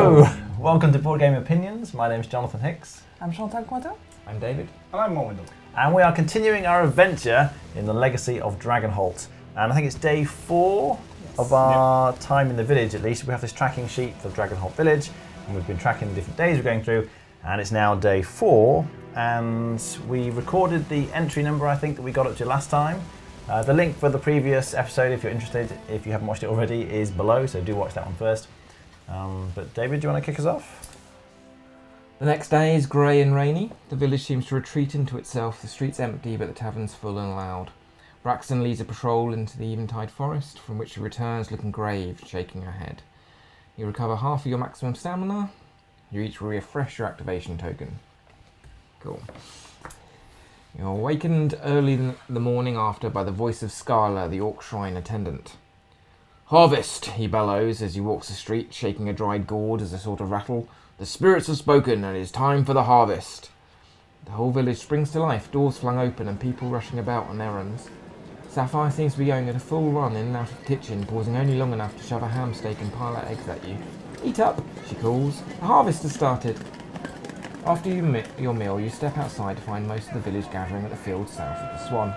Hello! Welcome to Board Game Opinions. My name's Jonathan Hicks. I'm Chantal Cointot. I'm David. And I'm Windle. And we are continuing our adventure in the legacy of Dragonholt. And I think it's day 4 of our time in the village, at least. We have this tracking sheet for Dragonholt Village, and we've been tracking the different days we're going through, and it's now day 4, and we recorded the entry number, I think, that we got up to last time. The link for the previous episode, if you're interested, if you haven't watched it already, is below, so do watch that one first. But David, do you want to kick us off? The next day is grey and rainy. The village seems to retreat into itself. The streets empty, but the tavern's full and loud. Braxton leads a patrol into the eventide forest, from which he returns looking grave, shaking her head. You recover half of your maximum stamina. You each refresh your activation token. Cool. You're awakened early in the morning after by the voice of Scarla, the Orc Shrine attendant. "Harvest," he bellows as he walks the street, shaking a dried gourd as a sort of rattle. "The spirits have spoken, and it is time for the harvest." The whole village springs to life, doors flung open and people rushing about on errands. Sapphire seems to be going at a full run in and out of the kitchen, pausing only long enough to shove a ham steak and pile out eggs at you. "Eat up," she calls. "The harvest has started." After your meal, you step outside to find most of the village gathering at the field south of the Swan.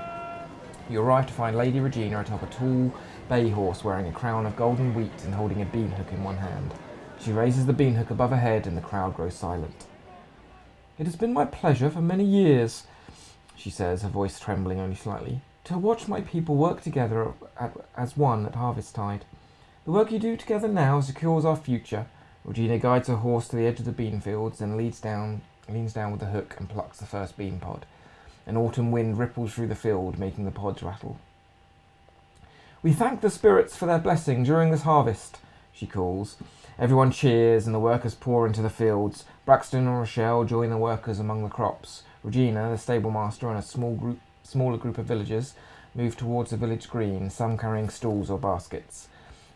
You arrive to find Lady Regina atop a tall bay horse wearing a crown of golden wheat and holding a bean hook in one hand. She raises the bean hook above her head and the crowd grows silent. "It has been my pleasure for many years," she says, her voice trembling only slightly, "to watch my people work together as one at harvest-tide. The work you do together now secures our future." Regina guides her horse to the edge of the bean fields and leans down with the hook and plucks the first bean pod. An autumn wind ripples through the field, making the pods rattle. "We thank the spirits for their blessing during this harvest," she calls. Everyone cheers and the workers pour into the fields. Braxton and Rochelle join the workers among the crops. Regina, the stable master, and a smaller group of villagers move towards the village green, some carrying stools or baskets.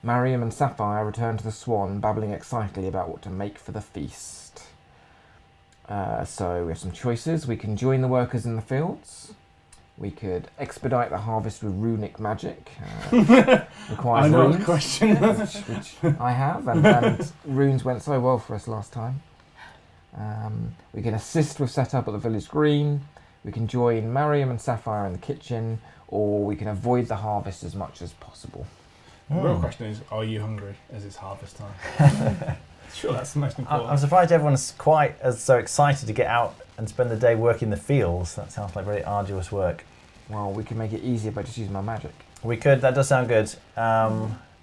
Mariam and Sapphire return to the Swan, babbling excitedly about what to make for the feast. So we have some choices. We can join the workers in the fields. We could expedite the harvest with runic magic. Requires I know runes, the question. which I have, and runes went so well for us last time. We can assist with setup at the village green. We can join Mariam and Sapphire in the kitchen, or we can avoid the harvest as much as possible. The real question is, are you hungry as it's harvest time? Sure, that's the most important. I'm surprised everyone's quite so excited to get out and spend the day working the fields. That sounds like very arduous work. Well, we can make it easier by just using my magic. We could, that does sound good.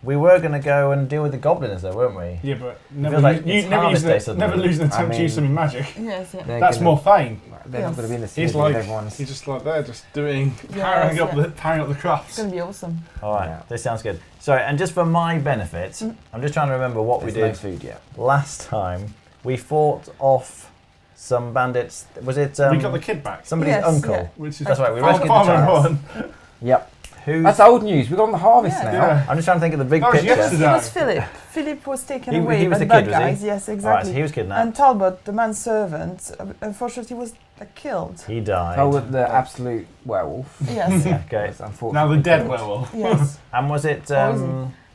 We were going to go and deal with the goblins though, weren't we? Yeah, but feels like it's harvest day suddenly. never lose an attempt I to use mean- some magic. Yes, yeah. That's more fame. They're not going to be in the He's city like, with everyone's... he's just like there, just doing, Yes, powering up the It's crafts. going to be awesome. All right, Yeah. this sounds good. Sorry, and just for my benefit, I'm just trying to remember what There's we no did food yet. last time. We fought off some bandits. Was it We got the kid back, somebody's Yes, uncle? yeah. which is That's right, we rescued the farmer child. one. Yep. Who? That's old news. We're on the harvest Yeah. now. Yeah. I'm just trying to think of the big That was picture. yesterday. It was Philip. Philip was taken away He was by the the kid, bad was he? guys. Yes, All right, exactly. so he was kidnapped. And Talbot, the manservant, unfortunately was killed. He died. Oh, with the absolute werewolf. Yes. Okay. Was unfortunately Now the dead killed. werewolf. Yes. And was it?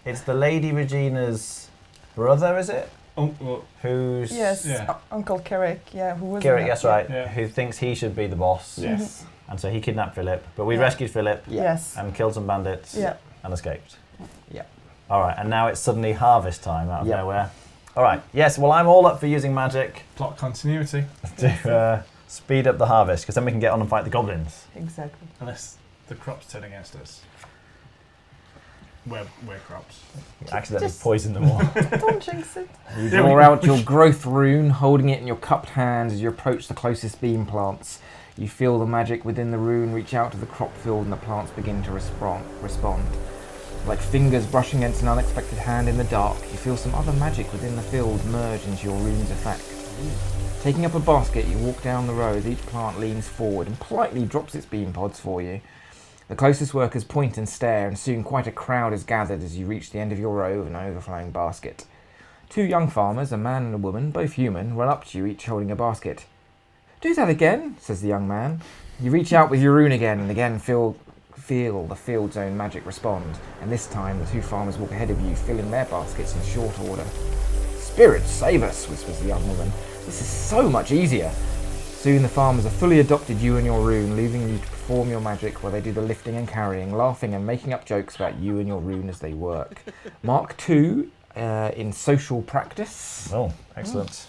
It's the Lady Regina's brother, is it? Well, Who's? Yes. Yeah. Uncle Carrick. Yeah, who was Garrett, that's right. Yeah. Who thinks he should be the boss? yes. And so he kidnapped Philip, but we Yeah. rescued Philip Yeah. Yes. and killed some bandits Yeah. and escaped. Yeah. All right, and now it's suddenly harvest time out of Yeah. nowhere. All right. Yes. Well, I'm all up for using magic Plot continuity. to speed up the harvest, because then we can get on and fight the goblins. Exactly. Unless the crops turn against us. We're crops. Accidentally Just- poison them all. Don't jinx it. You Yeah, draw we- out your growth rune, holding it in your cupped hands as you approach the closest bean plants. You feel the magic within the rune reach out to the crop field and the plants begin to respond. Like fingers brushing against an unexpected hand in the dark, you feel some other magic within the field merge into your rune's effect. Taking up a basket, you walk down the row as each plant leans forward and politely drops its bean pods for you. The closest workers point and stare, and soon quite a crowd is gathered as you reach the end of your row with an overflowing basket. 2 young farmers, a man and a woman, both human, run up to you, each holding a basket. "Do that again," says the young man. You reach out with your rune again, and again feel the field's own magic respond, and this time the 2 farmers walk ahead of you, filling their baskets in short order. spirits save us, whispers the young woman. This is so much easier. Soon the farmers have fully adopted you and your rune, leaving you to perform your magic while they do the lifting and carrying, laughing and making up jokes about you and your rune as they work. Mark 2 in social practice. Oh, excellent.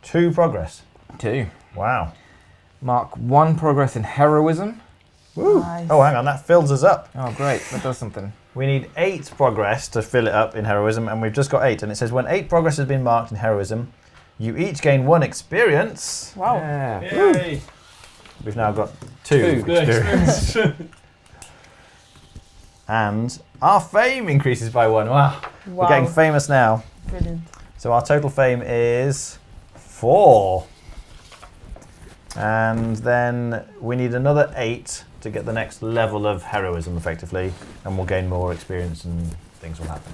2 progress. 2. Wow. Mark 1 progress in heroism. Woo. Nice. Oh, hang on, that fills us up. Oh, great. That does something. We need 8 progress to fill it up in heroism, and we've just got 8. And it says when 8 progress has been marked in heroism, you each gain 1 experience. Wow. Yeah. Yay! We've now got 2 Two. experience. And our fame increases by 1. Wow. We're getting famous now. Brilliant. So our total fame is 4. And then we need another 8 to get the next level of heroism, effectively, and we'll gain more experience and things will happen.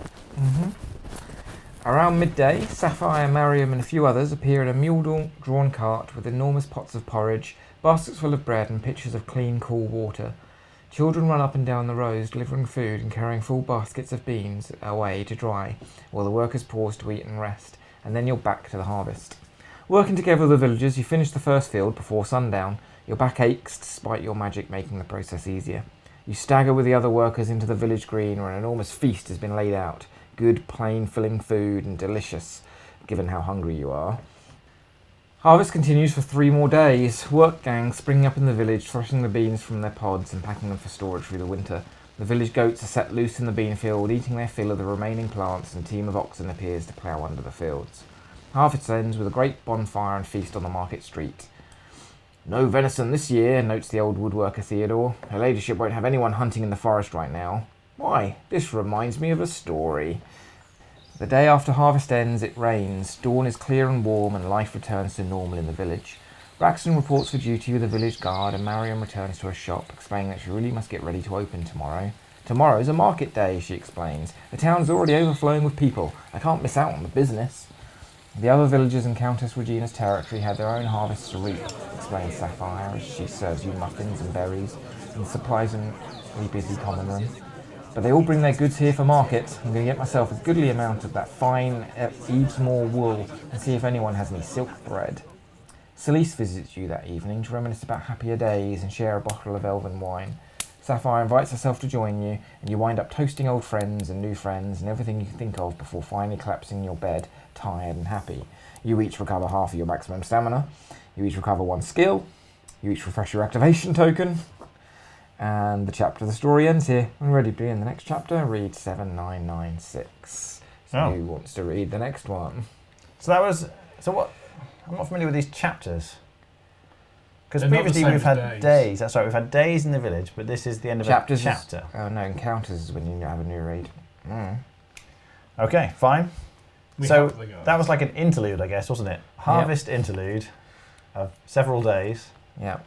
Around midday, Sapphire, Mariam and a few others appear in a mule-drawn cart with enormous pots of porridge, baskets full of bread and pitchers of clean, cool water. Children run up and down the rows, delivering food and carrying full baskets of beans away to dry, while the workers pause to eat and rest, and then you're back to the harvest. Working together with the villagers, you finish the first field before sundown. Your back aches despite your magic making the process easier. You stagger with the other workers into the village green where an enormous feast has been laid out. Good, plain, filling food and delicious, given how hungry you are. Harvest continues for 3 more days. Work gangs springing up in the village, threshing the beans from their pods and packing them for storage through the winter. The village goats are set loose in the bean field, eating their fill of the remaining plants, and a team of oxen appears to plough under the fields. Harvest ends with a great bonfire and feast on the market street. No venison this year, notes the old woodworker Theodore. Her ladyship won't have anyone hunting in the forest right now. Why, this reminds me of a story. The day after harvest ends, it rains. Dawn is clear and warm, and life returns to normal in the village. Braxton reports for duty with the village guard, and Mariam returns to her shop, explaining that she really must get ready to open tomorrow. Tomorrow's a market day, she explains. The town's already overflowing with people. I can't miss out on the business. The other villagers in Countess Regina's territory had their own harvests to reap, explains Sapphire as she serves you muffins and berries and supplies in the busy common room. But they all bring their goods here for market. I'm going to get myself a goodly amount of that fine Evesmoor wool and see if anyone has any silk thread. Celeste visits you that evening to reminisce about happier days and share a bottle of elven wine. Sapphire invites herself to join you, and you wind up toasting old friends and new friends and everything you can think of before finally collapsing in your bed, tired and happy. You each recover half of your maximum stamina. You each recover 1 skill. You each refresh your activation token. And the chapter of the story ends here. When ready to begin the next chapter, read 7996. So who wants to read the next one? So that was... So what... I'm not familiar with these chapters. Because They're not the previously same we've as had days. days. That's right, we've had days in the village, but this is the end of Chapters a chapter. Oh no, encounters is when you have a new read. Okay, fine. We So have the guys. that was like an interlude, I guess, wasn't it? Harvest interlude of several days. Yeah.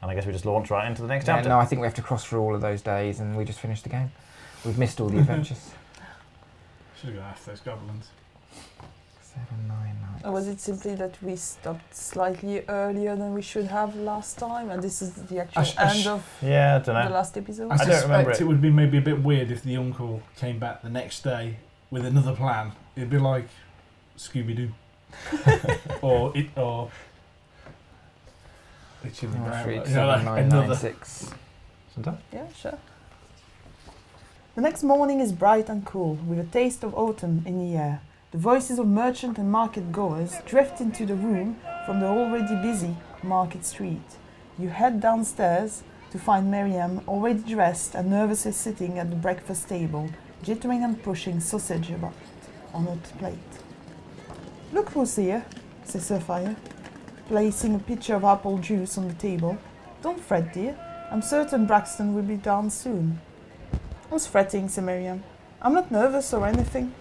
And I guess we just launch right into the next Yeah, chapter. no, I think we have to cross through all of those days and we just finished the game. We've missed all the adventures. Should have gone after those goblins. 799. Or was it simply that we stopped slightly earlier than we should have last time, and this is the actual end of Yeah, I don't the know. last episode? I don't remember suspect it. it would be maybe a bit weird if the uncle came back the next day with another plan. It'd be like Scooby-Doo. or it's in the Let's ground. read You know, like another. 7996. Sometimes? Yeah, sure. The next morning is bright and cool, with a taste of autumn in the air. The voices of merchant and market goers drift into the room from the already busy market street. You head downstairs to find Miriam already dressed and nervously sitting at the breakfast table, jittering and pushing sausage about on her plate. "Look who's here," says Sapphire, placing a pitcher of apple juice on the table. "Don't fret, dear. I'm certain Braxton will be down soon." "Who's fretting?" said Miriam. "I'm not nervous or anything.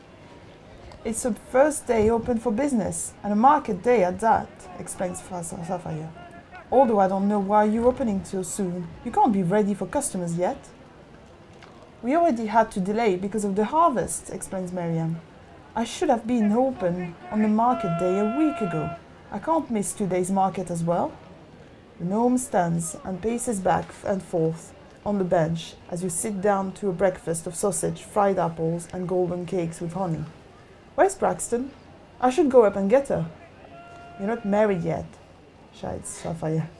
It's the first day open for business, and a market day at that," explains Sapphire. "Although I don't know why you're opening so soon. You can't be ready for customers yet." "We already had to delay because of the harvest," explains Miriam. "I should have been open on the market day a week ago. I can't miss today's market as well." The gnome stands and paces back and forth on the bench as you sit down to a breakfast of sausage, fried apples, and golden cakes with honey. "Where's Braxton?" I should go up and get her. You're not married yet, shies Sapphire.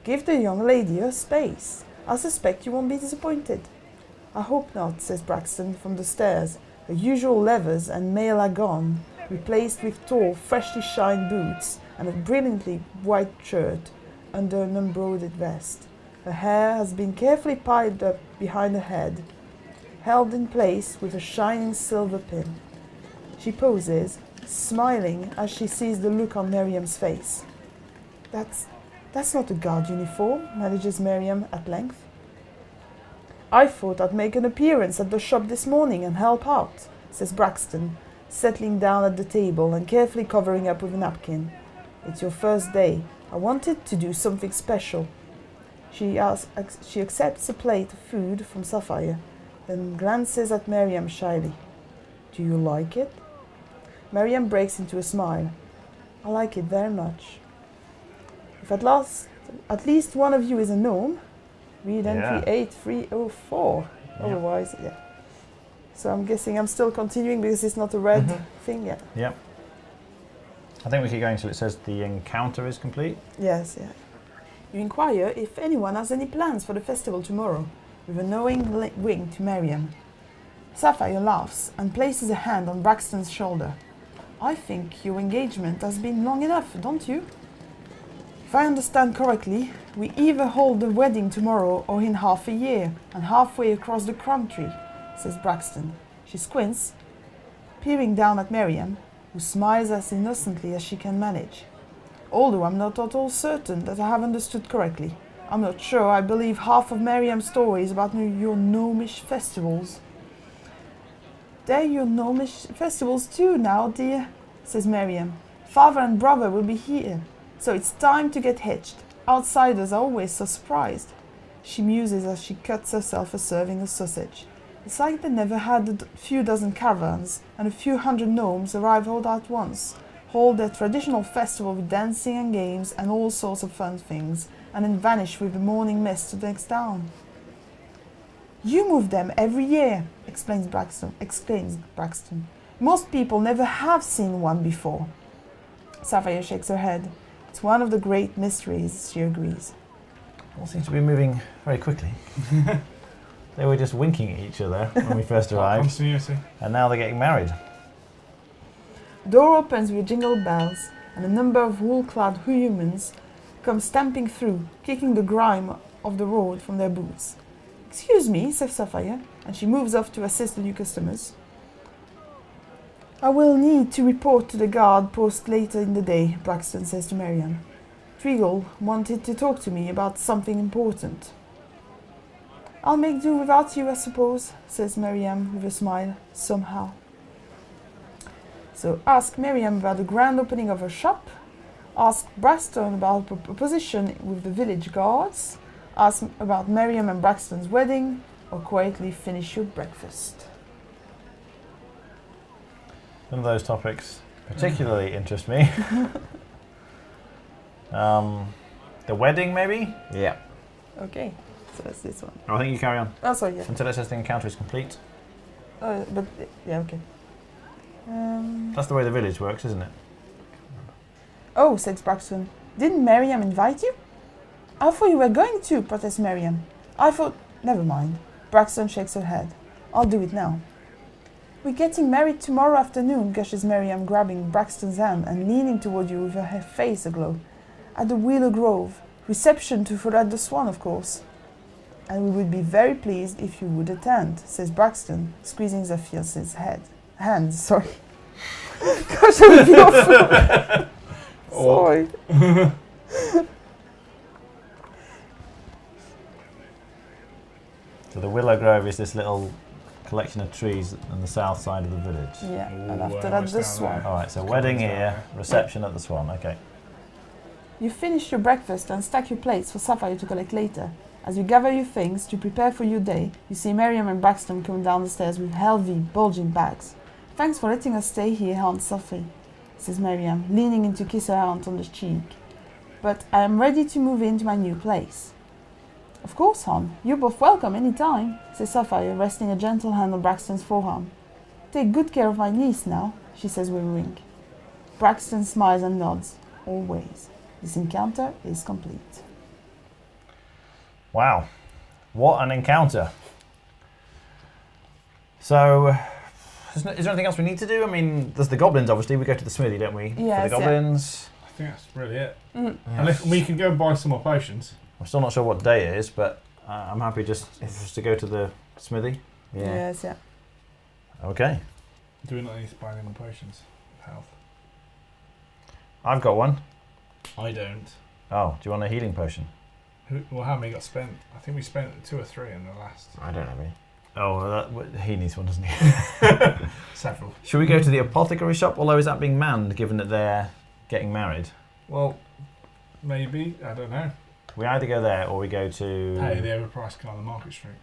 Give the young lady her space. I suspect you won't be disappointed. I hope not, says Braxton from the stairs. Her usual levers and mail are gone, replaced with tall, freshly shined boots and a brilliantly white shirt under an embroidered vest. Her hair has been carefully piled up behind her head, held in place with a shining silver pin. She poses, smiling as she sees the look on Miriam's face. That's not a guard uniform, manages Miriam at length. I thought I'd make an appearance at the shop this morning and help out, says Braxton, settling down at the table and carefully covering up with a napkin. It's your first day. I wanted to do something special. She accepts a plate of food from Sapphire, then glances at Miriam shyly. Do you like it? Miriam breaks into a smile. I like it very much. If at least one of you is a gnome, read entry 8304. Yeah. Otherwise, yeah. So I'm guessing I'm still continuing because it's not a red thing yet. Yep. I think we keep going until it says the encounter is complete. Yes, yeah. You inquire if anyone has any plans for the festival tomorrow, with a knowing wink to Miriam. Sapphire laughs and places a hand on Braxton's shoulder. I think your engagement has been long enough, don't you? If I understand correctly, we either hold the wedding tomorrow or in half a year, and halfway across the country, says Braxton. She squints, peering down at Miriam, who smiles as innocently as she can manage. Although I'm not at all certain that I have understood correctly. I'm not sure I believe half of Miriam's stories about your gnomish festivals. They're your gnomish festivals too now, dear, says Miriam. Father and brother will be here, so it's time to get hitched. Outsiders are always so surprised. She muses as she cuts herself a serving of sausage. It's like they never had a few dozen caravans and a few hundred gnomes arrive all at once, hold their traditional festival with dancing and games and all sorts of fun things, and then vanish with the morning mist to the next town. You move them every year, exclaims Braxton. Most people never have seen one before. Sapphire shakes her head. It's one of the great mysteries, she agrees. All seems to be moving very quickly. They were just winking at each other when we first arrived, Continuity. and now they're getting married. The door opens with jingle bells, and a number of wool-clad humans come stamping through, kicking the grime of the road from their boots. Excuse me, says Sapphire, and she moves off to assist the new customers. I will need to report to the guard post later in the day, Braxton says to Miriam. Treagle wanted to talk to me about something important. I'll make do without you, I suppose, says Miriam with a smile, somehow. So ask Miriam about the grand opening of her shop, ask Braxton about her proposition with the village guards, ask about Miriam and Braxton's wedding, or quietly finish your breakfast. None of those topics particularly interest me. The wedding, maybe? Yeah. Okay, so that's this one. I think you carry on. Oh, sorry, yeah. Until it says the encounter is complete. But, yeah, okay. That's the way the village works, isn't it? Oh, says Braxton. Didn't Miriam invite you? I thought you were going to, protests Miriam. I thought... Never mind. Braxton shakes her head. I'll do it now. We're getting married tomorrow afternoon, gushes Miriam, grabbing Braxton's hand and leaning toward you with her face aglow. At the Wheeler Grove. Reception to Fred the Swan, of course. And we would be very pleased if you would attend, says Braxton, squeezing the fiance's hand. Sorry. Gosh, I would be awful. Sorry. So the Willow Grove is this little collection of trees on the south side of the village. Yeah, and Ooh, after I that, was the down Swan. there. Alright, so wedding here, reception at the Swan, okay. You finish your breakfast and stack your plates for Sapphire to collect later. As you gather your things to prepare for your day, you see Miriam and Braxton coming down the stairs with heavy, bulging bags. Thanks for letting us stay here, Aunt Sophie, says Miriam, leaning in to kiss her aunt on the cheek. But I am ready to move into my new place. Of course, hon. You're both welcome any time, says Sapphire, resting a gentle hand on Braxton's forearm. Take good care of my niece now, she says with a wink. Braxton smiles and nods. Always. This encounter is complete. Wow. What an encounter. So, is there anything else we need to do? I mean, there's the goblins, obviously. We go to the smithy, don't we? Yes, For the goblins. I think that's really it. Mm. Unless we can go and buy some more potions. I'm still not sure what day it is, but I'm happy just to go to the smithy. Yes, yeah. Okay. Do we not need to buy any more potions of health? I've got one. I don't. Oh, do you want a healing potion? Well, how many got spent? I think we spent 2 or 3 in the last. I don't have any. Oh, he needs one, doesn't he? Several. Should we go to the apothecary shop? Although, is that being manned, given that they're getting married? Well, maybe. I don't know. We either go there or we go to... Hey, the overpriced car on the market street.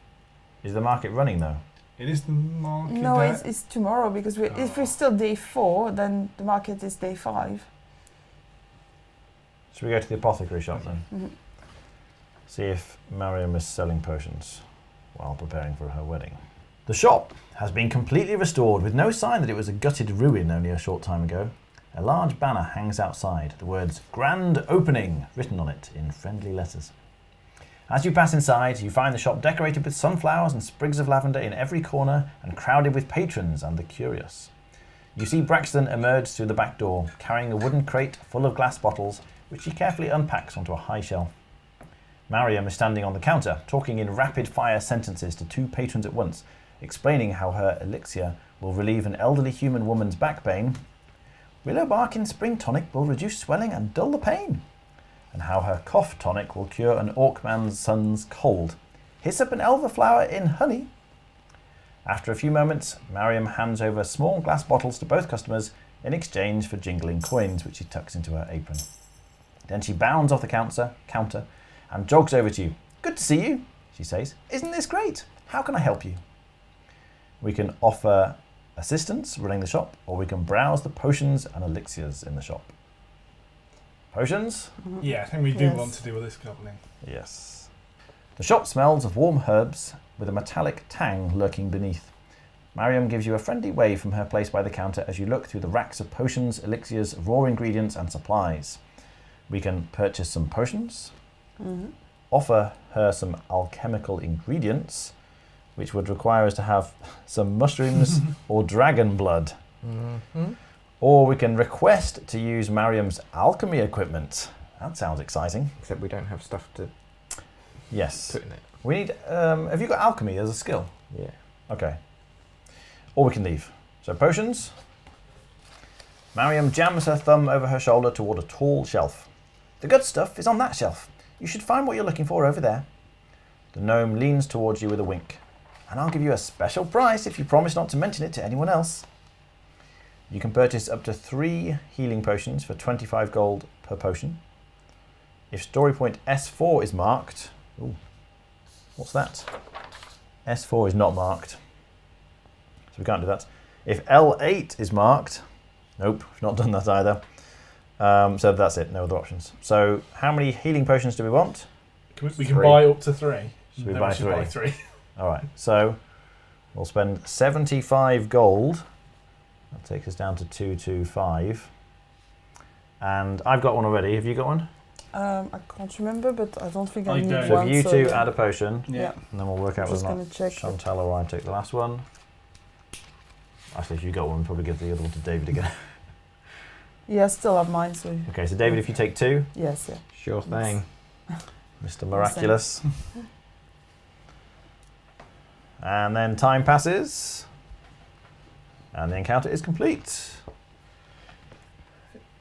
Is the market running, though? It is the market. No, there. it's tomorrow because if we're still day 4, then the market is day 5. Should we go to the apothecary shop, then? Mm-hmm. See if Mariam is selling potions while preparing for her wedding. The shop has been completely restored with no sign that it was a gutted ruin only a short time ago. A large banner hangs outside, the words "Grand Opening" written on it in friendly letters. As you pass inside, you find the shop decorated with sunflowers and sprigs of lavender in every corner and crowded with patrons and the curious. You see Braxton emerge through the back door, carrying a wooden crate full of glass bottles, which he carefully unpacks onto a high shelf. Mariam is standing on the counter, talking in rapid-fire sentences to 2 patrons at once, explaining how her elixir will relieve an elderly human woman's back pain, willow bark in spring tonic will reduce swelling and dull the pain, and how her cough tonic will cure an orcman's son's cold. Hyssop and elderflower in honey. After a few moments, Mariam hands over small glass bottles to both customers in exchange for jingling coins, which she tucks into her apron. Then she bounds off the counter and jogs over to you. "Good to see you," she says. "Isn't this great? How can I help you?" We can offer assistance running the shop, or we can browse the potions and elixirs in the shop. Potions? Mm-hmm. Yeah, I think we do Yes. want to deal with this goblin. Yes. The shop smells of warm herbs with a metallic tang lurking beneath. Mariam gives you a friendly wave from her place by the counter as you look through the racks of potions, elixirs, raw ingredients and supplies. We can purchase some potions, offer her some alchemical ingredients, which would require us to have some mushrooms or dragon blood. Or we can request to use Mariam's alchemy equipment. That sounds exciting. Except we don't have stuff to Yes. put in it. We need... have you got alchemy as a skill? Yeah. Okay. Or we can leave. So potions. Mariam jams her thumb over her shoulder toward a tall shelf. "The good stuff is on that shelf. You should find what you're looking for over there." The gnome leans towards you with a wink. "And I'll give you a special price if you promise not to mention it to anyone else." You can purchase up to 3 healing potions for 25 gold per potion. If story point S4 is marked... Ooh, what's that? S4 is not marked, so we can't do that. If L8 is marked... Nope, we've not done that either. So that's it, no other options. So how many healing potions do we want? We can buy up to 3. Should we No, buy should 3? buy 3. All right, so we'll spend 75 gold. That takes us down to 225. And I've got one already. Have you got one? I can't remember, but I don't think I I need don't. So one. if you so two yeah. add a potion, Yeah. and then we'll work out Just whether or gonna not check. Chantal or I take the last one. Actually, if you got one, we'll probably give the other one to David again. Yeah, I still have mine, so Okay, so David, if you take 2, yes, yeah. Sure thing. Mr. Miraculous. And then time passes. And the encounter is complete.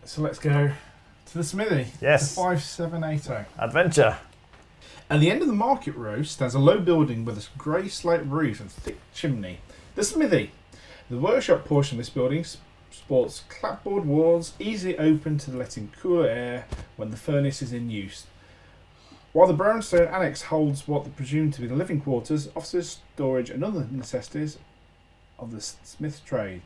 So let's go to the smithy. Yes. To 5780. Adventure. At the end of the market row stands a low building with a grey slate roof and thick chimney. The smithy. The workshop portion of this building sports clapboard walls, easily open to letting cooler air when the furnace is in use. While the brownstone annex holds what are presumed to be the living quarters, offices, storage and other necessities of the smith trade.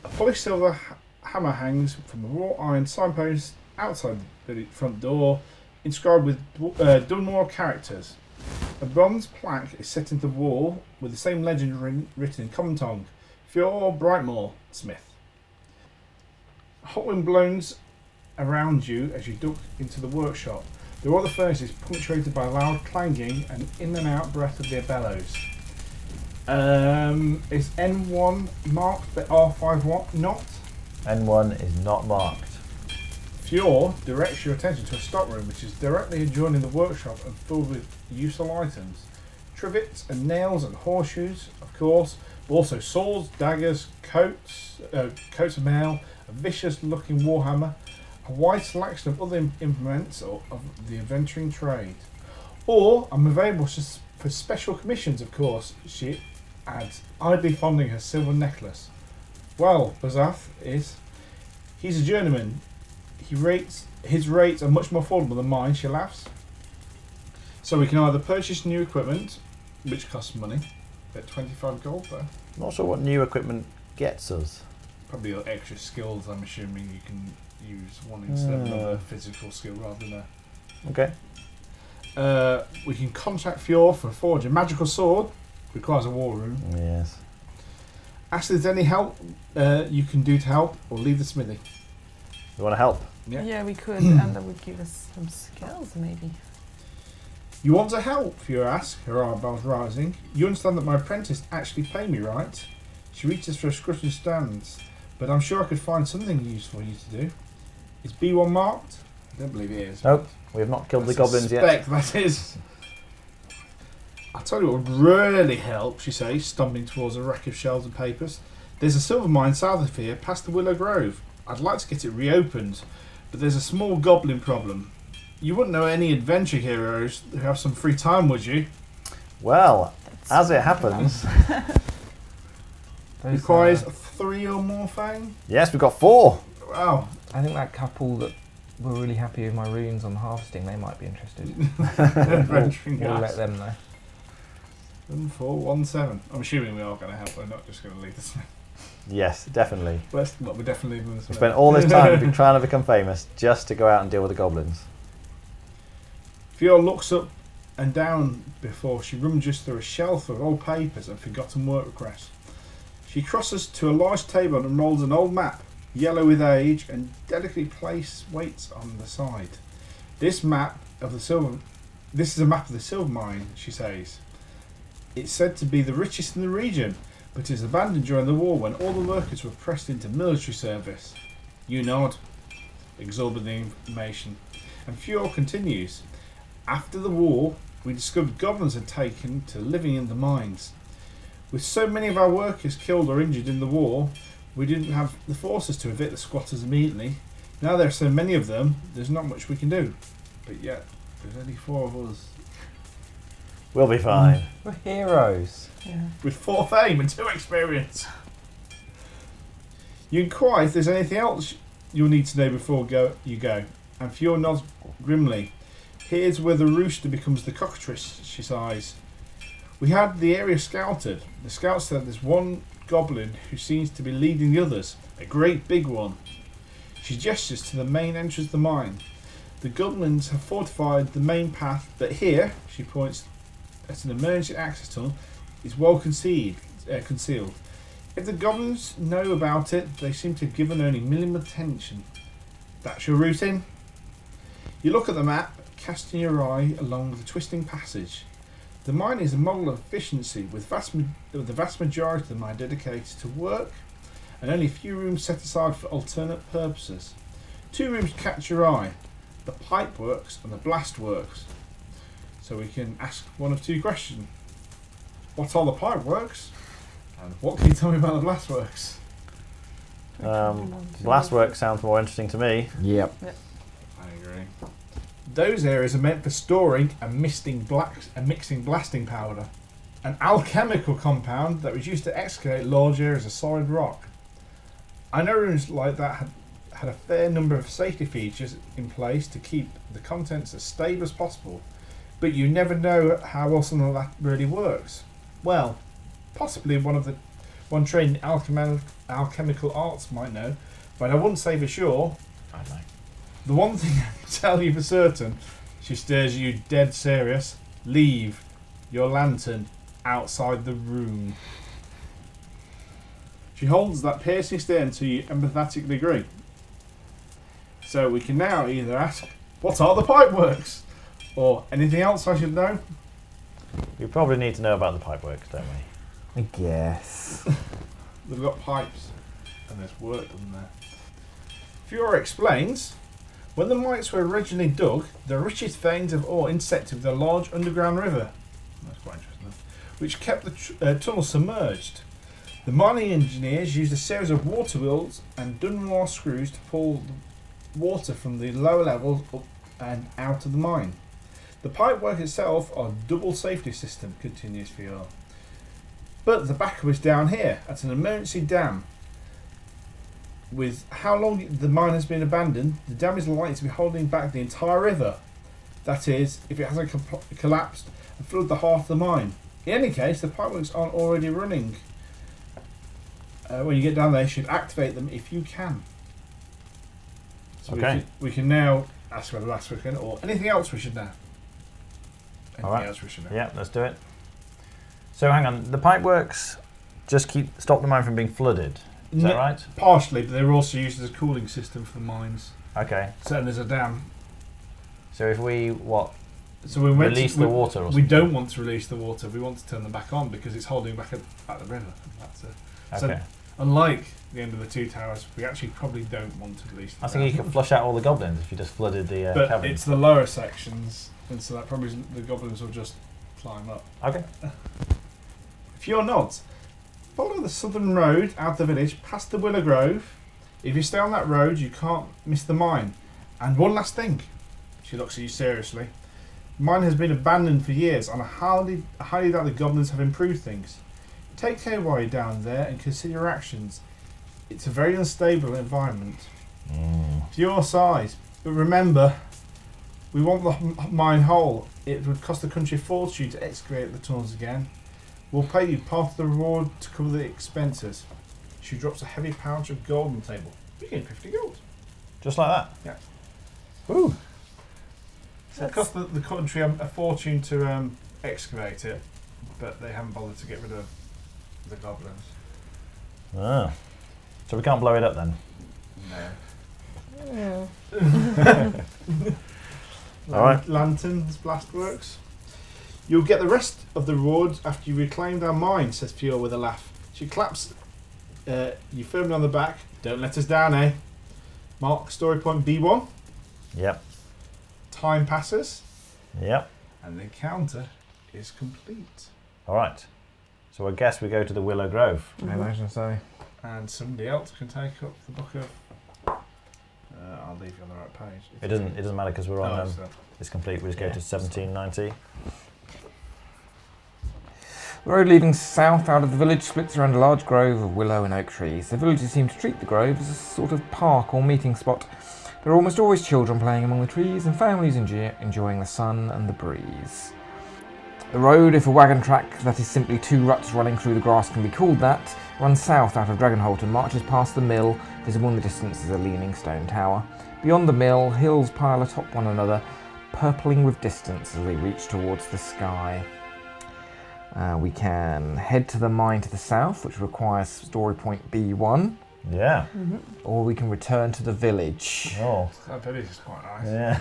A polished silver hammer hangs from a wrought iron signpost outside the front door, inscribed with Dunmore characters. A bronze plaque is set into the wall with the same legend written in common tongue: Fjord Brightmore, Smith. Hot wind blows around you as you duck into the workshop. The other furnace is punctuated by loud clanging and in and out breath of their bellows. Is N1 marked but R5 not? N1 is not marked. Fjord directs your attention to a stockroom which is directly adjoining the workshop and filled with useful items. Trivets and nails and horseshoes, of course, but also swords, daggers, coats of mail, a vicious-looking warhammer, a wide selection of other implements of the adventuring trade. Or I'm available for special commissions, of course, she adds, idly fondling her silver necklace. Well, Bazath is. He's a journeyman. His rates are much more affordable than mine, she laughs. So we can either purchase new equipment, which costs money, at 25 gold though. Not sure what new equipment gets us. Probably extra skills, I'm assuming you can use one instead of another physical skill rather than Okay. we can contact Fjord for a forge a magical sword, requires a war room. Yes. Ask if there's any help you can do to help, or leave the smithy. You want to help? Yeah, we could, and that would give us some skills, maybe. You want to help, Fjord asks, her eyebrows rising. You understand that my apprentice actually pay me, right? She reaches for a scrutiny stance, but I'm sure I could find something useful for you to do. Is B1 marked? I don't believe it is. Nope, we have not killed the goblins yet. That is. I'll tell you what would really help, she says, stumbling towards a rack of shelves and papers. There's a silver mine south of here, past the Willow Grove. I'd like to get it reopened, but there's a small goblin problem. You wouldn't know any adventure heroes who have some free time, would you? Well, as it happens... Requires 3 or more fame? Yes, we've got 4. Wow. I think that couple that were really happy with my runes on harvesting, they might be interested. Adventuring We'll guys. let them know. 1417. I'm assuming we are going to help. We're not just going to leave this. Yes, definitely. We're definitely leaving this. We spent all this time trying to become famous just to go out and deal with the goblins. Fjord looks up and down before she rummages through a shelf of old papers and forgotten work requests. She crosses to a large table and unrolls an old map, yellow with age, and delicately placed weights on the side. This is a map of the silver mine, she says. It's said to be the richest in the region, but is abandoned during the war when all the workers were pressed into military service. You nod, absorbed the information. And Fjord continues. After the war, we discovered goblins had taken to living in the mines. With so many of our workers killed or injured in the war, we didn't have the forces to evict the squatters immediately. Now there are so many of them, there's not much we can do. But yet, there's only 4 of us. We'll be fine. We're heroes. Yeah. With 4 fame and 2 experience. You inquire if there's anything else you'll need to know before you go. And Fjord nods grimly. Here's where the rooster becomes the cockatrice, she sighs. We had the area scouted. The scouts said there's one goblin who seems to be leading the others, a great big one. She gestures to the main entrance of the mine. The goblins have fortified the main path, but here, she points at an emergency access tunnel, is well concealed. If the goblins know about it, they seem to have given only minimum attention. That's your route in? You look at the map, casting your eye along the twisting passage. The mine is a model of efficiency, with the vast majority of the mine dedicated to work, and only a few rooms set aside for alternate purposes. 2 rooms catch your eye, the pipe works and the blast works. So we can ask one of 2 questions. What are the pipe works? And what can you tell me about the blast works? Blastwork sounds more interesting to me. Yep. I agree. Those areas are meant for storing and mixing blasting powder, an alchemical compound that was used to excavate large areas of solid rock. I know rooms like that had a fair number of safety features in place to keep the contents as stable as possible, but you never know how well something like that really works. Well, possibly one trained in alchemical arts might know, but I wouldn't say for sure. I don't know. The one thing I can tell you for certain, she stares at you dead serious, leave your lantern outside the room. She holds that piercing stare until you empathetically agree. So we can now either ask, what are the pipeworks? Or anything else I should know? We probably need to know about the pipework, don't we? I guess. They've got pipes, and there's work done there. Fiora explains, when the mines were originally dug, the richest veins of ore intersected with a large underground river. That's quite interesting. Which kept the tunnel submerged. The mining engineers used a series of water wheels and Dunmore screws to pull the water from the lower levels up and out of the mine. The pipework itself are a double safety system, continues Fiora. But the backup is down here, at an emergency dam. With how long the mine has been abandoned, the dam is likely to be holding back the entire river. That is, if it hasn't collapsed and flooded the heart of the mine. In any case, the pipeworks aren't already running. When you get down there, you should activate them if you can. So Okay. we can now ask whether that's working or anything else we should know. All right. Else we should know. Yeah, let's do it. So hang on, the pipeworks just stop the mine from being flooded. Is that right? Partially, but they're also used as a cooling system for the mines. Okay. So and there's a dam. So if we So we release the water or we something? don't want to release the water. We want to turn them back on because it's holding back at the river. That's it. Okay. So unlike the end of the two towers, we actually probably don't want to release the I think you could flush out all the goblins if you just flooded the but cavern. it's the lower sections, and so that probably isn't, the goblins will just climb up. Okay. If you're not, follow the southern road out of the village past the Willow Grove. If you stay on that road, you can't miss the mine. And one last thing. She looks at you seriously. The mine has been abandoned for years, and I highly doubt the goblins have improved things. Take care while you're down there and consider your actions. It's a very unstable environment. To your size. But remember, we want the mine whole. It would cost the country a fortune to excavate the tunnels again. We'll pay you part of the reward to cover the expenses. She drops a heavy pouch of gold on the table. You get 50 gold. Just like that? Yeah. Ooh. So it cost the country a fortune to excavate it, but they haven't bothered to get rid of the goblins. Ah. So we can't blow it up then? No. All right. Lanterns, blastworks. You'll get the rest of the reward after you reclaim our mine, says Fiora with a laugh. She claps you firmly on the back. Don't let us down, eh? Mark story point B1. Yep. Time passes, Yep. and the encounter is complete. All right. So I guess we go to the Willow Grove. I imagine so. And somebody else can take up the book of. I'll leave you on the right page. It doesn't matter because we're on. so- It's complete. We just go to 1790. The road leading south out of the village splits around a large grove of willow and oak trees. The villagers seem to treat the grove as a sort of park or meeting spot. There are almost always children playing among the trees and families enjoying the sun and the breeze. The road, if a wagon track that is simply two ruts running through the grass can be called that, runs south out of Dragonholt and marches past the mill. Visible in the distance is a leaning stone tower. Beyond the mill, hills pile atop one another, purpling with distance as they reach towards the sky. We can head to the mine to the south, which requires story point B1, Yeah. or we can return to the village. Oh. That village is quite nice. Yeah.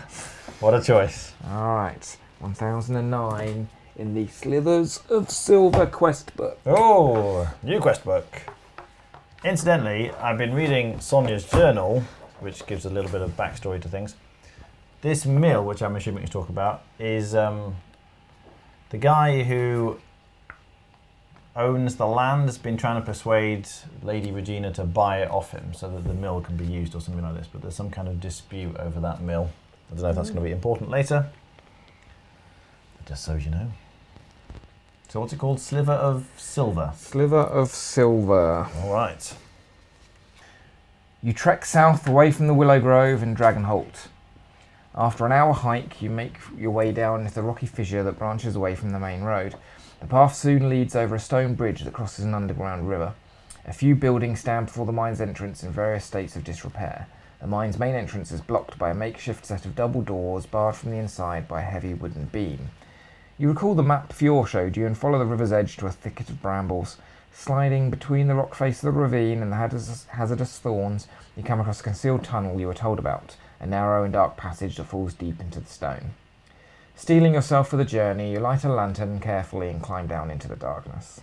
What a choice. Alright, 1009 in the Slithers of Silver quest book. Oh, new quest book. Incidentally, I've been reading Sonia's journal, which gives a little bit of backstory to things. This mill, which I'm assuming you talk about, is the guy who owns the land has been trying to persuade Lady Regina to buy it off him so that the mill can be used or something like this, but there's some kind of dispute over that mill. I don't know if that's going to be important later. But just so you know. So what's it called? Sliver of Silver. Sliver of Silver. All right. You trek south away from the Willow Grove and Dragonholt. After an hour hike, you make your way down into the rocky fissure that branches away from the main road. The path soon leads over a stone bridge that crosses an underground river. A few buildings stand before the mine's entrance in various states of disrepair. The mine's main entrance is blocked by a makeshift set of double doors, barred from the inside by a heavy wooden beam. You recall the map Fior showed you and follow the river's edge to a thicket of brambles. Sliding between the rock face of the ravine and the hazardous thorns, you come across a concealed tunnel you were told about. a narrow and dark passage that falls deep into the stone. Steeling yourself for the journey, you light a lantern carefully and climb down into the darkness.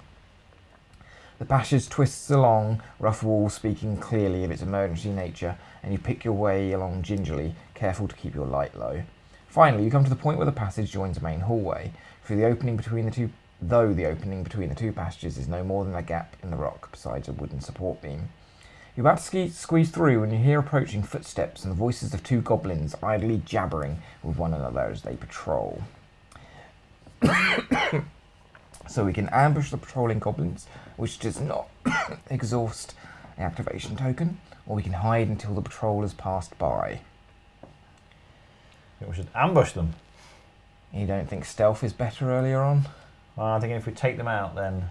The passage twists along, rough walls speaking clearly of its emergency nature, and you pick your way along gingerly, careful to keep your light low. Finally, you come to the point where the passage joins a main hallway, though the opening between the two passages is no more than a gap in the rock besides a wooden support beam. You're about to squeeze through when you hear approaching footsteps and the voices of two goblins idly jabbering with one another as they patrol. So we can ambush the patrolling goblins, which does not exhaust the activation token, or we can hide until the patrol has passed by. I think we should ambush them. You don't think stealth is better earlier on? Well, I think if we take them out, then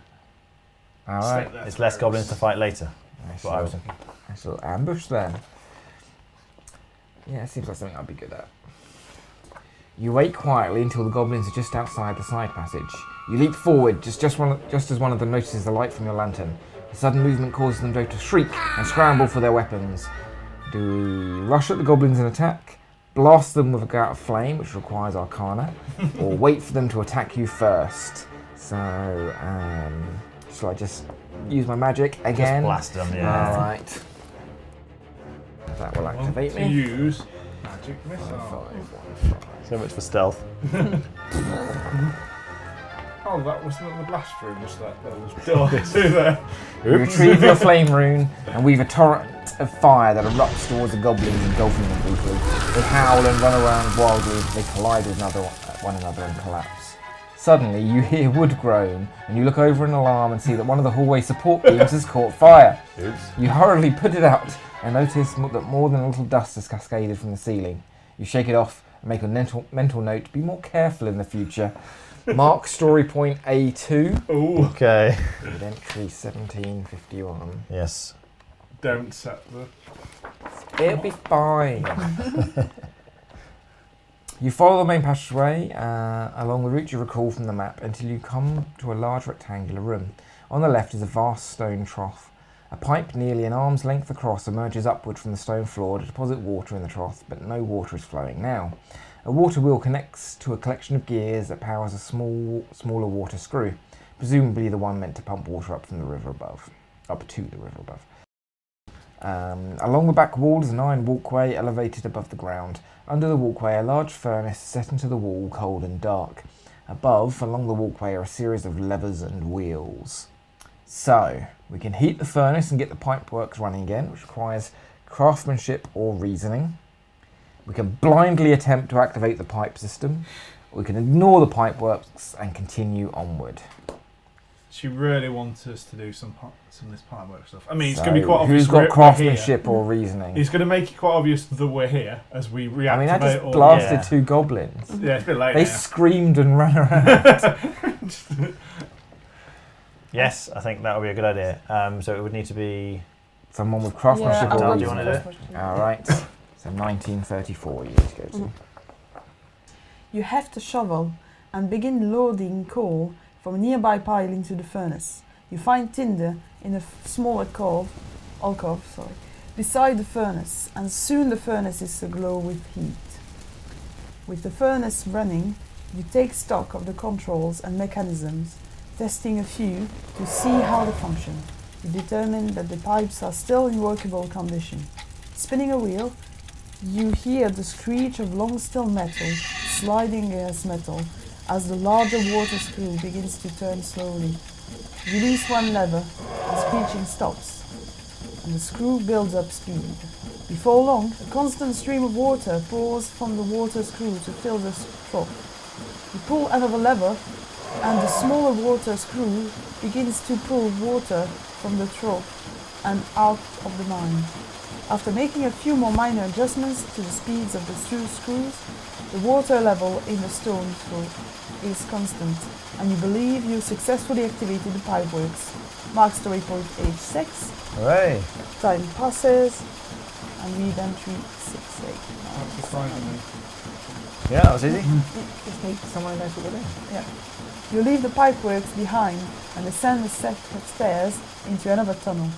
Alright. it's less goblins to fight later. That's what I was thinking. I shall ambush then. Yeah, it seems like something I'd be good at. You wait quietly until the goblins are just outside the side passage. You leap forward just as one of them notices the light from your lantern. The sudden movement causes them both to shriek and scramble for their weapons. Do we rush at the goblins and attack, blast them with a gout of flame, which requires Arcana, or wait for them to attack you first? So, shall I just use my magic again? Just blast them, yeah. Alright. That will activate To me. use magic missile. So much for stealth. Oh, that was not the blast room, was that? That was door to there. You retrieve your flame rune and weave a torrent of fire that erupts towards the goblins, engulfing them briefly. They howl and run around wildly as they collide with one another and collapse. Suddenly, you hear wood groan, and you look over in alarm and see that one of the hallway support beams has caught fire. Oops. You hurriedly put it out and notice that more than a little dust has cascaded from the ceiling. You shake it off and make a mental note to be more careful in the future. Mark story point A2. Ooh. Okay. Entry 1751. Yes. Don't set the... It'll be fine. You follow the main passageway along the route you recall from the map until you come to a large rectangular room. On the left is a vast stone trough. A pipe nearly an arm's length across emerges upward from the stone floor to deposit water in the trough, but no water is flowing now. A water wheel connects to a collection of gears that powers a smaller water screw, presumably the one meant to pump water up to the river above. Along the back wall is an iron walkway elevated above the ground. Under the walkway, a large furnace set into the wall, cold and dark. Above, along the walkway, are a series of levers and wheels. So, we can heat the furnace and get the pipeworks running again, which requires craftsmanship or reasoning. We can blindly attempt to activate the pipe system. We can ignore the pipeworks and continue onward. She really wants us to do some of this pipework stuff. I mean, it's going to be quite obvious. Who's got we're craftsmanship here. or reasoning? It's going to make it quite obvious that we're here as we reactivate. I mean, I just all blasted Yeah. two goblins. Yeah, it's a bit late They now. screamed and ran around. Yes, I think that would be a good idea. So it would need to be... Someone with craftsmanship Chantal, or do you reasoning. wanna do it? Alright, so 1934 you need to go to. You heft a shovel and begin loading coal from a nearby pile into the furnace. You find tinder in a small alcove, beside the furnace, and soon the furnace is aglow with heat. With the furnace running, you take stock of the controls and mechanisms, testing a few to see how they function. You determine that the pipes are still in workable condition. Spinning a wheel, you hear the screech of long steel metal sliding against metal as the larger water screw begins to turn slowly. Release one lever, the screeching stops, and the screw builds up speed. Before long, a constant stream of water pours from the water screw to fill the trough. You pull another lever, and the smaller water screw begins to pull water from the trough and out of the mine. After making a few more minor adjustments to the speeds of the two screws, the water level in the stone trough is constant, and you believe you successfully activated the pipeworks. Mark story point age 6. Hooray! Time passes, and read entry 6-8. That's surprisingly. Yeah, that was easy. Just need someone who knows what they're doing. Yeah. You leave the pipeworks behind and ascend a set of stairs into another tunnel.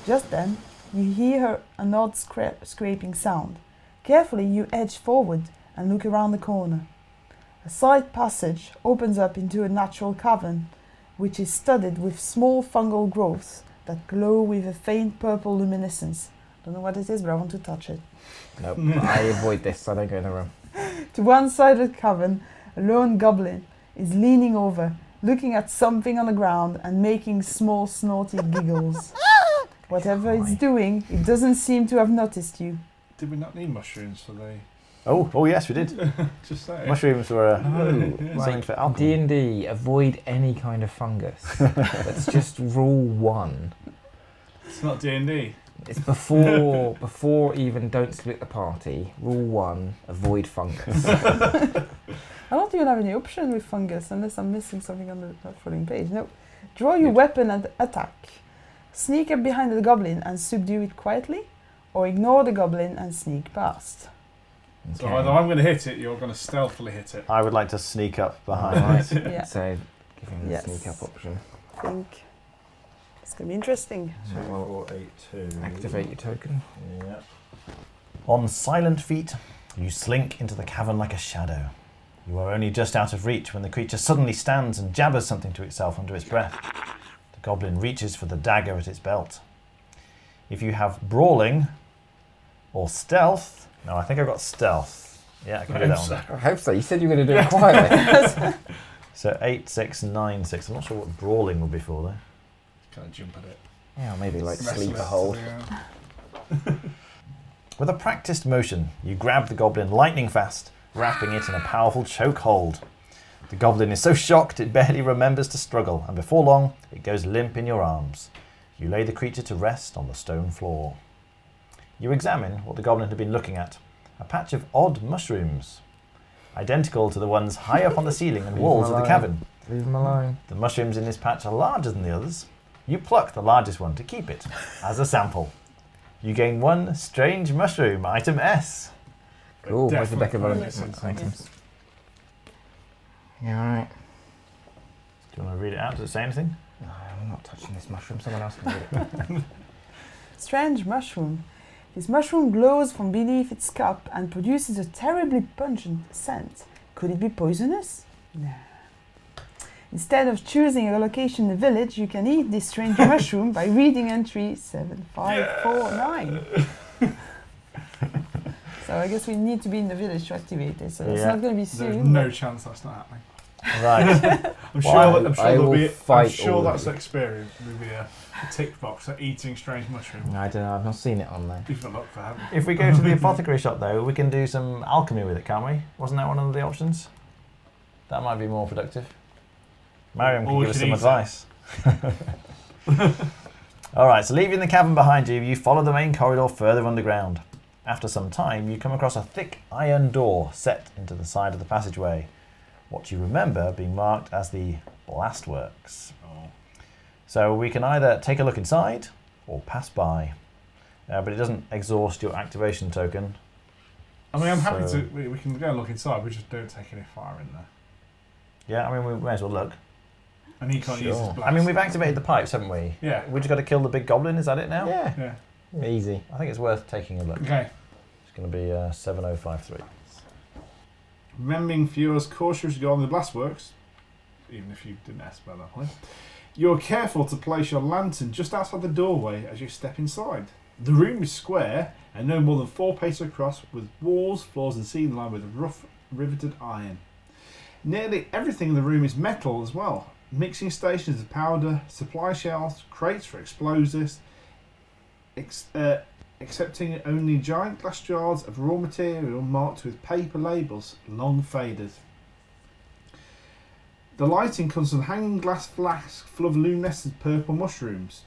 Just then, you hear an odd scraping sound. Carefully, you edge forward and look around the corner. A side passage opens up into a natural cavern, which is studded with small fungal growths that glow with a faint purple luminescence. Don't know what it is, but I want to touch it. Nope, I avoid this, I don't go in the room. To one side of the cavern, a lone goblin is leaning over, looking at something on the ground and making small snorty giggles. Whatever it's doing, it doesn't seem to have noticed you. Did we not need mushrooms for the... Oh yes, we did. Just saying. Mushrooms were a yeah. thing for alchemy. D&D, avoid any kind of fungus. That's just rule 1. It's not D&D. It's before even don't split the party. Rule 1, avoid fungus. I don't even have any option with fungus unless I'm missing something on the following page. No. Draw your weapon and attack. Sneak up behind the goblin and subdue it quietly, or ignore the goblin and sneak past. So either I'm going to hit it, you're going to stealthily hit it. I would like to sneak up behind. Right. Yeah. So give him the Yes. sneak up option. I think it's going to be interesting. 2, 4, 8, 2. Activate your token. Yep. On silent feet, you slink into the cavern like a shadow. You are only just out of reach when the creature suddenly stands and jabbers something to itself under its breath. The goblin reaches for the dagger at its belt. If you have brawling or stealth... No, I think I've got stealth. Yeah, I can do that one. I hope so. You said you were going to do it quietly. So 8, 6, 9, 6. I'm not sure what brawling would be for though. Kind of jump at it. Yeah, maybe like Wrestle sleeper it, hold. yeah. With a practiced motion, you grab the goblin lightning fast, wrapping it in a powerful chokehold. The goblin is so shocked it barely remembers to struggle, and before long, it goes limp in your arms. You lay the creature to rest on the stone floor. You examine what the goblin had been looking at, a patch of odd mushrooms, identical to the ones high up on the ceiling and walls of the cavern. Leave him alone. The mushrooms in this patch are larger than the others. You pluck the largest one to keep it as a sample. You gain 1 strange mushroom, item S. Cool, where's the Definitely Becca bonus. items? Yeah, alright. Do you want to read it out? Does it say anything? No, I'm not touching this mushroom, someone else can read it. Strange mushroom. This mushroom glows from beneath its cup and produces a terribly pungent scent. Could it be poisonous? No. Instead of choosing a location in the village, you can eat this strange mushroom by reading entry 7549. So I guess we need to be in the village to activate it. So it's Yeah. not going to be There's soon. no chance that's not happening. Right. I'm sure, Well, I'm sure, I there'll will be, I'm fight sure all that's of you. experience. There'll be a tick box for eating strange mushroom. I don't know, I've not seen it on there. You've got luck for having. If we go to the apothecary shop though, we can do some alchemy with it, can't we? Wasn't that one of the options? That might be more productive. Mariam Or can we give us could some eat advice. Alright, so leaving the cavern behind you, you follow the main corridor further underground. After some time, you come across a thick iron door set into the side of the passageway. What you remember being marked as the Blastworks. Oh. So we can either take a look inside or pass by. But it doesn't exhaust your activation token. I mean, I'm happy So- to. We can go and look inside. We just don't take any fire in there. Yeah, I mean, we may as well look. And he can't use his Sure. blast. I mean, we've activated the pipes, haven't we? Yeah. We just got to kill the big goblin, is that it now? Yeah, Yeah. easy. I think it's worth taking a look. Okay. It's going to be 7053. Remembering Fiora's cautious regarding the blastworks, even if you didn't ask about that point, you're careful to place your lantern just outside the doorway as you step inside. The room is square and no more than 4 paces across, with walls, floors and ceiling lined with rough riveted iron. Nearly everything in the room is metal as well. Mixing stations of powder, supply shelves, crates for explosives, excepting only giant glass jars of raw material marked with paper labels, long faded. The lighting comes from hanging glass flasks full of luminescent purple mushrooms.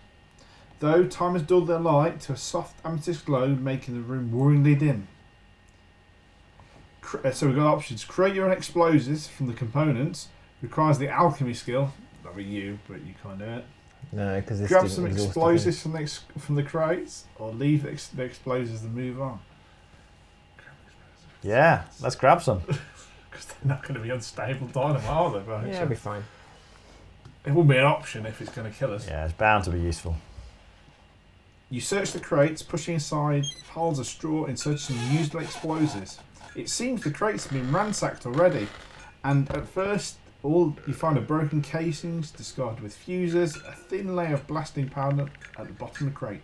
Though time has dulled their light to a soft amethyst glow, making the room worryingly dim. So we've got options. Create your own explosives from the components. Requires the alchemy skill. That'll be you, but you can't do it. No, because this Grab didn't some exhaust explosives from the crates, or leave the explosives and move on. Yeah, let's grab some. Because they're not going to be unstable dynamite, are they? the thing. Yeah, it'll be fine. It will be an option if it's going to kill us. Yeah, it's bound to be useful. You search the crates, pushing aside piles of straw in search of some used explosives. It seems the crates have been ransacked already, and at first all you find are broken casings discarded with fuses, a thin layer of blasting powder at the bottom of the crate.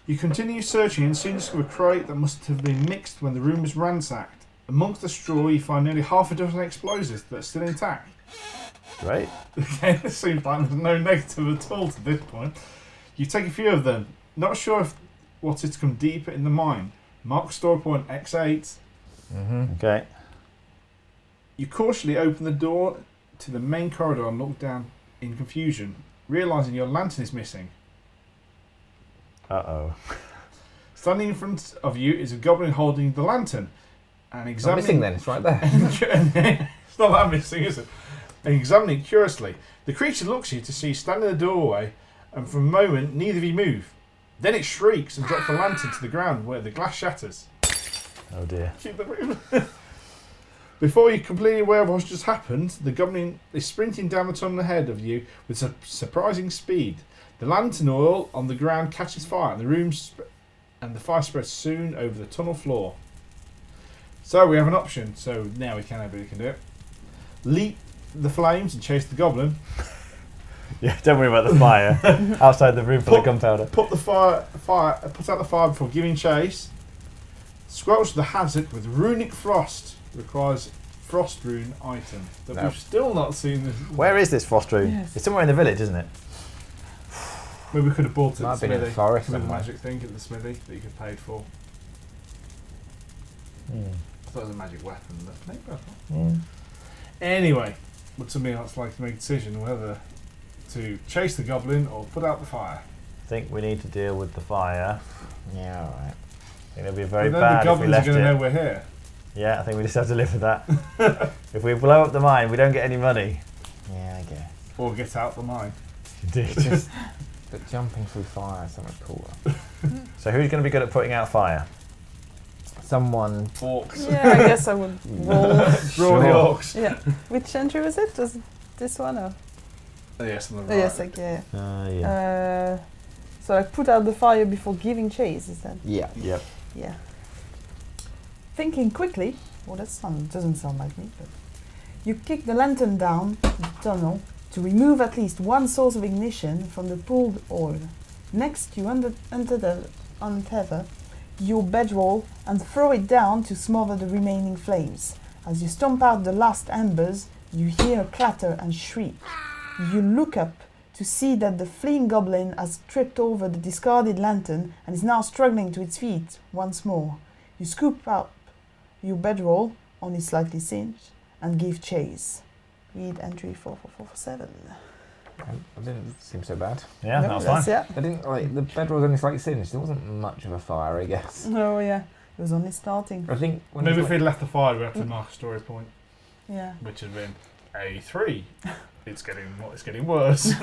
You continue searching and soon discover a crate that must have been mixed when the room was ransacked. Amongst the straw you find nearly half a dozen explosives that are still intact. Great. Okay, this seems like there's no negative at all to this point. You take a few of them, not sure if what is to come deeper in the mine. Mark store point X8. Okay. You cautiously open the door to the main corridor and look down in confusion, realising your lantern is missing. Uh-oh. Standing in front of you is a goblin holding the lantern. And It's not missing then, it's right there. It's not that missing, is it? And examining it curiously, the creature looks at you to see you stand in the doorway, and for a moment neither of you move. Then it shrieks and drops the lantern to the ground where the glass shatters. Oh dear. Keep the room. Before you're completely aware of what's just happened, the goblin is sprinting down the tunnel ahead of you with surprising speed. The lantern oil on the ground catches fire, and the fire spreads soon over the tunnel floor. So we have an option. So now everybody can do it. Leap the flames and chase the goblin. Yeah, don't worry about the fire outside the room full of gunpowder. Put out the fire before giving chase. Squelch the hazard with runic frost. Requires frost rune item that we've still not seen. Where is this frost rune? Yes. It's somewhere in the village, isn't it? Maybe we could have bought it Might at have the been in the smithy. forest With a somewhere. magic thing at the smithy that you could pay for. I thought it was a magic weapon, but maybe not. Anyway, would somebody else like to make a decision whether to chase the goblin or put out the fire? I think we need to deal with the fire. Yeah, alright. I think it'll be very But then bad the if we goblins are left going to know it. we're here. Yeah, I think we just have to live with that. If we blow up the mine, we don't get any money. Yeah, I guess. Or get out the mine. Indeed. But jumping through fire is so much cooler. So who's going to be good at putting out fire? Someone... Orcs. Yeah, I guess I would roll. Draw the Sure. orcs. Yeah. Which entry was it? Was it this one or? Oh, yes, on the Oh, right. yes, like, yeah. Yeah. So I put out the fire before giving chase, is that? Yeah. Yep. Yeah. Thinking quickly, well, doesn't sound like me, but you kick the lantern down the tunnel to remove at least one source of ignition from the pooled oil. Next, you untether your bedroll and throw it down to smother the remaining flames. As you stomp out the last embers, you hear a clatter and shriek. You look up to see that the fleeing goblin has tripped over the discarded lantern and is now struggling to its feet once more. You scoop up your bedroll, only slightly singed, and give chase. Read entry 44447. It didn't seem so bad. Yeah, No, that was that's fine. it. I didn't like the bedroll was only slightly singed. There wasn't much of a fire, I guess. Oh yeah, it was only starting. I think when Maybe it's if we'd left the fire, we'd have to mark a story point, Yeah. which had been A3. It's getting worse.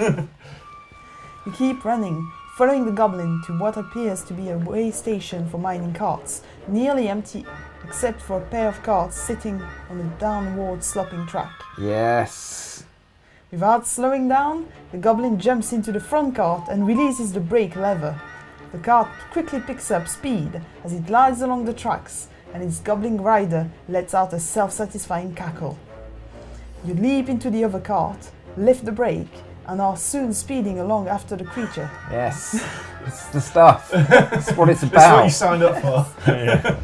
You keep running, following the goblin to what appears to be a way station for mining carts, nearly empty except for a pair of carts sitting on a downward sloping track. Yes. Without slowing down, the goblin jumps into the front cart and releases the brake lever. The cart quickly picks up speed as it glides along the tracks, and its goblin rider lets out a self-satisfying cackle. You leap into the other cart, lift the brake, and are soon speeding along after the creature. Yes. It's the stuff. It's what it's It's what about. you signed up for. Yeah.